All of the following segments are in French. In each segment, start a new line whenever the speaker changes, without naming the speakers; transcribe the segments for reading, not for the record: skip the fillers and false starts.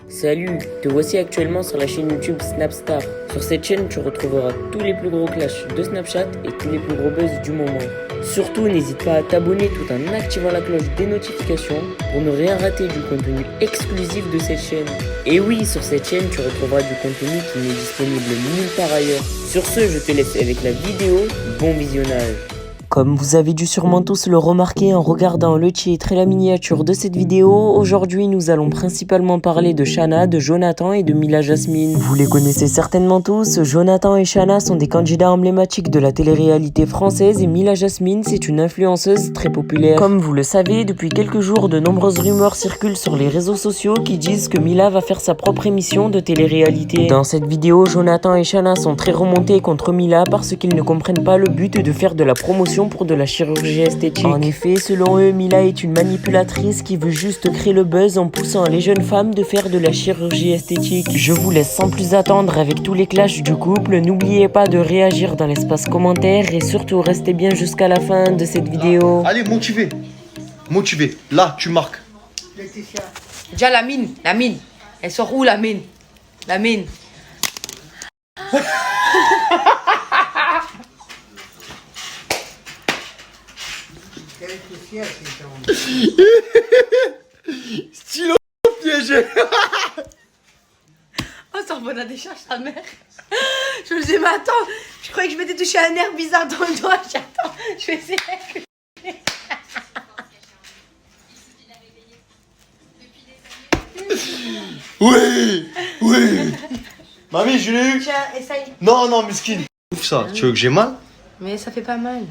Salut, te voici actuellement sur la chaîne YouTube Snapstar. Sur cette chaîne, tu retrouveras tous les plus gros clashs de Snapchat et tous les plus gros buzz du moment. Surtout, n'hésite pas à t'abonner tout en activant la cloche des notifications pour ne rien rater du contenu exclusif de cette chaîne. Et oui, sur cette chaîne, tu retrouveras du contenu qui n'est disponible nulle part ailleurs. Sur ce, je te laisse avec la vidéo. Bon visionnage. Comme vous avez dû sûrement tous le remarquer en regardant le titre et la miniature de cette vidéo, aujourd'hui nous allons principalement parler de Shanna, de Jonathan et de Mila Jasmine. Vous les connaissez certainement tous, Jonathan et Shanna sont des candidats emblématiques de la télé-réalité française et Mila Jasmine c'est une influenceuse très populaire. Comme vous le savez, depuis quelques jours de nombreuses rumeurs circulent sur les réseaux sociaux qui disent que Mila va faire sa propre émission de télé-réalité. Dans cette vidéo, Jonathan et Shanna sont très remontés contre Mila parce qu'ils ne comprennent pas le but de faire de la promotion pour de la chirurgie esthétique. En effet, selon eux, Mila est une manipulatrice qui veut juste créer le buzz en poussant les jeunes femmes de faire de la chirurgie esthétique. Je vous laisse sans plus attendre avec tous les clashs du couple. N'oubliez pas de réagir dans l'espace commentaire et surtout restez bien jusqu'à la fin de cette vidéo.
Allez, motivé. Motivé. Là, tu marques.
Déjà la mine. Elle sort où la mine? La mine.
Stylo piégé.
Oh, ça revenait à des charges, sa mère. Je me disais, mais attends, je croyais que je m'étais touché un nerf bizarre dans le doigt. J'attends, je vais essayer.
Oui. Mamie, je l'ai eu.
Tiens, essaye.
Non, Miskin. Ouf ça. Tu veux que j'ai mal?
Mais ça fait pas mal.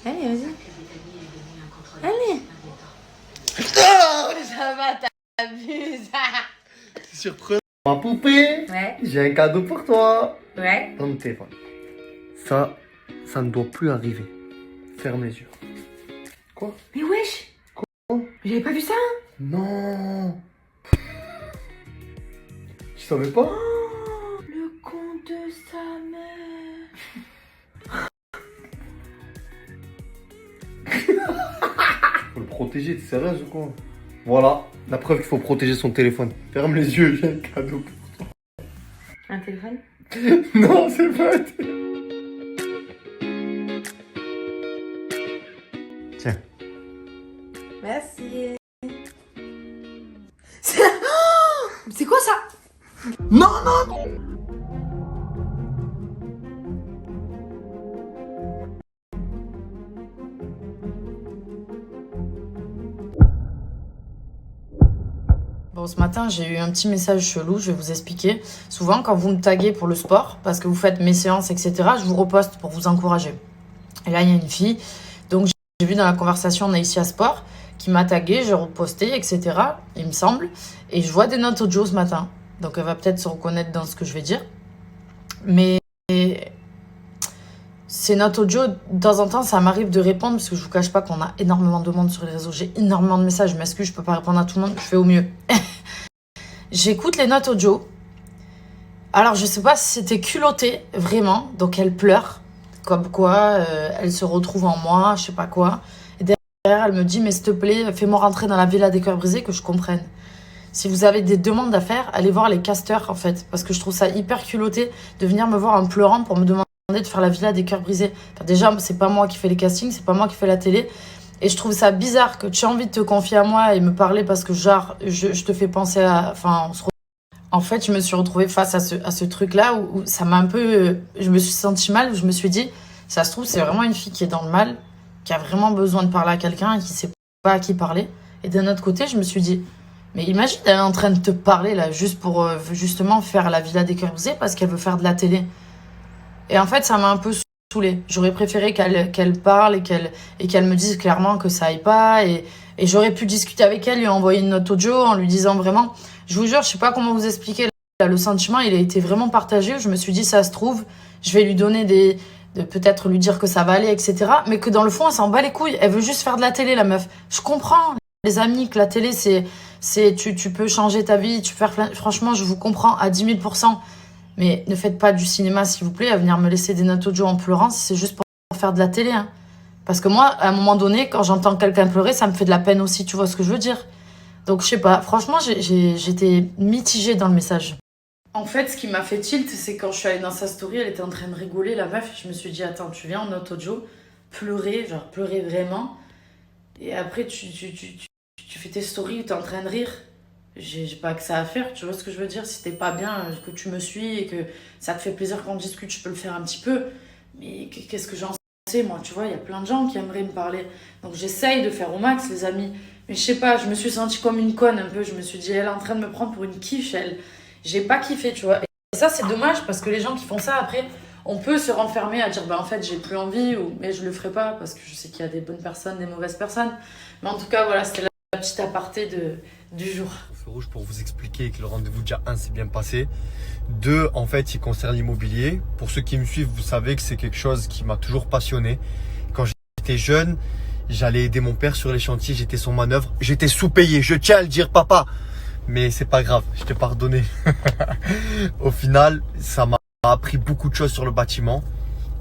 Allez, vas-y. Allez. Ça va, t'abuses.
C'est surprenant. Ma poupée.
Ouais.
J'ai un cadeau pour toi.
Ouais.
Dans le téléphone. Ça ne doit plus arriver. Ferme les yeux. Quoi?
Mais wesh. Quoi? J'avais pas vu ça.
Non. Tu savais pas?
Oh, le compte de sa mère.
Faut le protéger, t'es sérieuse ou quoi? Voilà, la preuve qu'il faut protéger son téléphone. Ferme les yeux, j'ai un cadeau pour toi.
Un téléphone?
Non, c'est pas un téléphone. Tiens.
Merci. C'est quoi ça?
Non.
Bon, ce matin, j'ai eu un petit message chelou, je vais vous expliquer. Souvent, quand vous me taguez pour le sport, parce que vous faites mes séances, etc., je vous reposte pour vous encourager. Et là, il y a une fille, donc j'ai vu dans la conversation Naïcia Sport, qui m'a tagué, j'ai reposté, etc., il me semble. Et je vois des notes audio ce matin. Donc, elle va peut-être se reconnaître dans ce que je vais dire. Mais ces notes audio, de temps en temps, ça m'arrive de répondre, parce que je vous cache pas qu'on a énormément de monde sur les réseaux. J'ai énormément de messages, je m'excuse, je peux pas répondre à tout le monde, je fais au mieux. J'écoute les notes audio. Alors, je sais pas si c'était culotté, vraiment. Donc, elle pleure, comme quoi elle se retrouve en moi, je sais pas quoi. Et derrière, elle me dit, mais s'il te plaît, fais-moi rentrer dans la villa des cœurs brisés, que je comprenne. Si vous avez des demandes à faire, allez voir les casteurs, en fait. Parce que je trouve ça hyper culotté de venir me voir en pleurant pour me demander de faire la villa des cœurs brisés. Enfin, déjà, c'est pas moi qui fais les castings, c'est pas moi qui fais la télé. Et je trouve ça bizarre que tu aies envie de te confier à moi et me parler parce que, genre, je te fais penser à... Enfin, en fait, je me suis retrouvée face à ce truc-là où ça m'a un peu... Je me suis sentie mal, où je me suis dit, ça se trouve, c'est vraiment une fille qui est dans le mal, qui a vraiment besoin de parler à quelqu'un et qui sait pas à qui parler. Et d'un autre côté, je me suis dit, mais imagine, elle est en train de te parler, là, juste pour justement faire la villa des cœurs brisés parce qu'elle veut faire de la télé. Et en fait, ça m'a un peu saoulée. J'aurais préféré qu'elle parle et qu'elle me dise clairement que ça aille pas. Et j'aurais pu discuter avec elle, lui envoyer une note audio en lui disant vraiment... Je vous jure, je sais pas comment vous expliquer. Là, le sentiment, il a été vraiment partagé. Je me suis dit, ça se trouve, je vais lui donner peut-être lui dire que ça va aller, etc. Mais que dans le fond, elle s'en bat les couilles. Elle veut juste faire de la télé, la meuf. Je comprends, les amis, que la télé, tu peux changer ta vie. Franchement, je vous comprends à 10 000%. Mais ne faites pas du cinéma, s'il vous plaît, à venir me laisser des notes audio en pleurant si c'est juste pour faire de la télé. Hein. Parce que moi, à un moment donné, quand j'entends quelqu'un pleurer, ça me fait de la peine aussi, tu vois ce que je veux dire? Donc, je sais pas. Franchement, j'étais mitigée dans le message. En fait, ce qui m'a fait tilt, c'est quand je suis allée dans sa story, elle était en train de rigoler, la meuf. Je me suis dit, attends, tu viens en note audio, pleurer, genre pleurer vraiment. Et après, tu fais tes stories où t'es en train de rire. J'ai pas que ça à faire, tu vois ce que je veux dire? Si t'es pas bien, que tu me suis et que ça te fait plaisir qu'on discute, je peux le faire un petit peu. Mais qu'est-ce que j'en sais, moi, tu vois? Il y a plein de gens qui aimeraient me parler. Donc j'essaye de faire au max, les amis. Mais je sais pas, je me suis sentie comme une conne un peu. Je me suis dit, elle est en train de me prendre pour une quiche, elle. J'ai pas kiffé, tu vois. Et ça, c'est dommage parce que les gens qui font ça, après, on peut se renfermer à dire, bah en fait, j'ai plus envie, mais je le ferai pas parce que je sais qu'il y a des bonnes personnes, des mauvaises personnes. Mais en tout cas, voilà, c'était la petite aparté du jour.
Feu rouge pour vous expliquer que le rendez-vous déjà 1 s'est bien passé. 2, en fait, il concerne l'immobilier. Pour ceux qui me suivent, vous savez que c'est quelque chose qui m'a toujours passionné. Quand j'étais jeune, j'allais aider mon père sur les chantiers, j'étais son manœuvre. J'étais sous-payé, je tiens à le dire, papa. Mais c'est pas grave, je t'ai pardonné. Au final, ça m'a appris beaucoup de choses sur le bâtiment.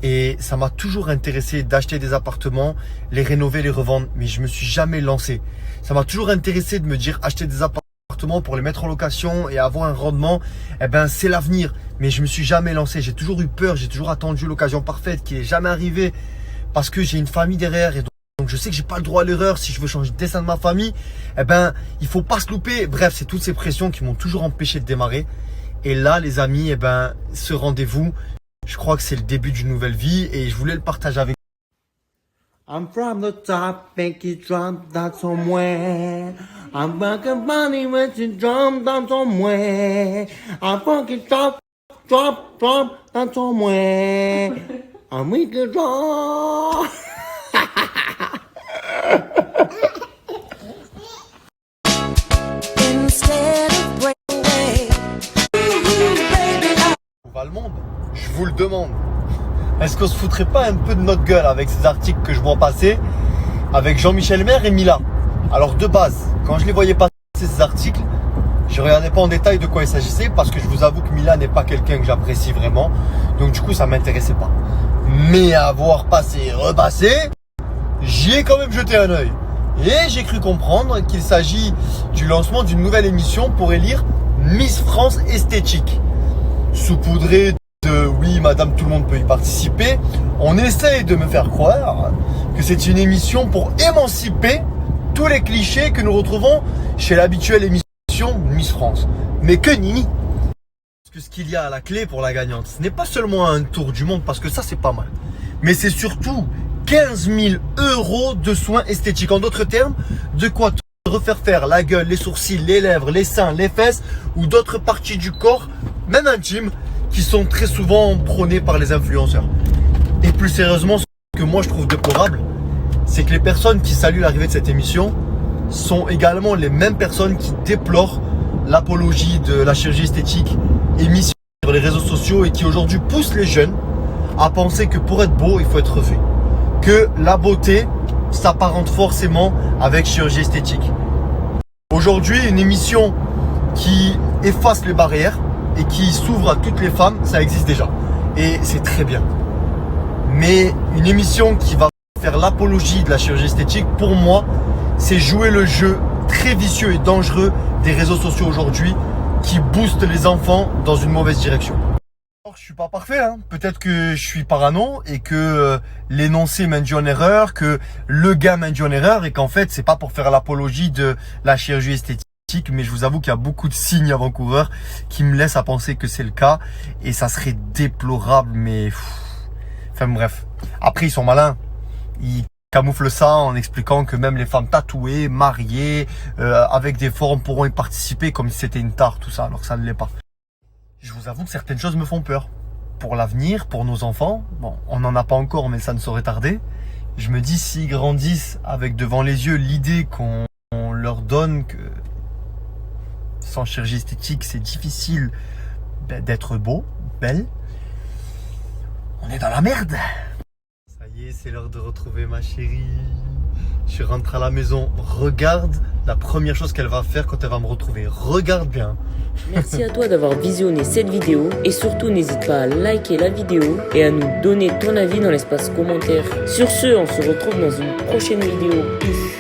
Et ça m'a toujours intéressé d'acheter des appartements, les rénover, les revendre. Mais je me suis jamais lancé. Ça m'a toujours intéressé de me dire acheter des appartements pour les mettre en location et avoir un rendement. Eh ben, c'est l'avenir. Mais je me suis jamais lancé. J'ai toujours eu peur. J'ai toujours attendu l'occasion parfaite qui n'est jamais arrivée. Parce que j'ai une famille derrière. Et donc je sais que j'ai pas le droit à l'erreur. Si je veux changer le destin de ma famille, eh ben, il faut pas se louper. Bref, c'est toutes ces pressions qui m'ont toujours empêché de démarrer. Et là, les amis, eh ben, ce rendez-vous, je crois que c'est le début d'une nouvelle vie et je voulais le partager avec vous.
I'm from the top, make it drop down somewhere. I'm back and money when you drop down somewhere. I'm fucking drop down somewhere. I'm make it drop.
On va le monde, je vous le demande. Est-ce qu'on se foutrait pas un peu de notre gueule avec ces articles que je vois passer avec Jean-Michel Maire et Mila? Alors de base, quand je les voyais passer ces articles, je regardais pas en détail de quoi il s'agissait parce que je vous avoue que Mila n'est pas quelqu'un que j'apprécie vraiment. Donc du coup ça m'intéressait pas. Mais à voir passer et repasser, j'y ai quand même jeté un œil. Et j'ai cru comprendre qu'il s'agit du lancement d'une nouvelle émission pour élire Miss France Esthétique. Saupoudré de oui madame tout le monde peut y participer, on essaye de me faire croire que c'est une émission pour émanciper tous les clichés que nous retrouvons chez l'habituelle émission Miss France. Mais que nini! Parce que ce qu'il y a à la clé pour la gagnante, ce n'est pas seulement un tour du monde, parce que ça c'est pas mal, mais c'est surtout 15 000 € de soins esthétiques. En d'autres termes, de quoi te refaire faire la gueule, les sourcils, les lèvres, les seins, les fesses ou d'autres parties du corps, même intimes, qui sont très souvent prônés par les influenceurs. Et plus sérieusement, ce que moi je trouve déplorable, c'est que les personnes qui saluent l'arrivée de cette émission sont également les mêmes personnes qui déplorent l'apologie de la chirurgie esthétique émise sur les réseaux sociaux et qui aujourd'hui poussent les jeunes à penser que pour être beau, il faut être refait. Que la beauté s'apparente forcément avec chirurgie esthétique. Aujourd'hui, une émission qui efface les barrières et qui s'ouvre à toutes les femmes, ça existe déjà. Et c'est très bien. Mais une émission qui va faire l'apologie de la chirurgie esthétique, pour moi, c'est jouer le jeu très vicieux et dangereux des réseaux sociaux aujourd'hui qui boostent les enfants dans une mauvaise direction. Alors, je suis pas parfait, hein. Peut-être que je suis parano et que l'énoncé m'induit en erreur, que le gars m'induit en erreur et qu'en fait, c'est pas pour faire l'apologie de la chirurgie esthétique. Mais je vous avoue qu'il y a beaucoup de signes avant-coureurs qui me laissent à penser que c'est le cas et ça serait déplorable, mais enfin bref. Après ils sont malins, ils camouflent ça en expliquant que même les femmes tatouées, mariées, avec des formes pourront y participer comme si c'était une tare, tout ça, alors que ça ne l'est pas. Je vous avoue que certaines choses me font peur. Pour l'avenir, pour nos enfants, bon, on n'en a pas encore mais ça ne saurait tarder. Je me dis s'ils grandissent avec devant les yeux l'idée qu'on leur donne que sans chirurgie esthétique, c'est difficile d'être beau, belle. On est dans la merde. Ça y est, c'est l'heure de retrouver ma chérie. Je rentre à la maison. Regarde la première chose qu'elle va faire quand elle va me retrouver. Regarde bien.
Merci à toi d'avoir visionné cette vidéo et surtout n'hésite pas à liker la vidéo et à nous donner ton avis dans l'espace commentaire. Sur ce, on se retrouve dans une prochaine vidéo. Peace.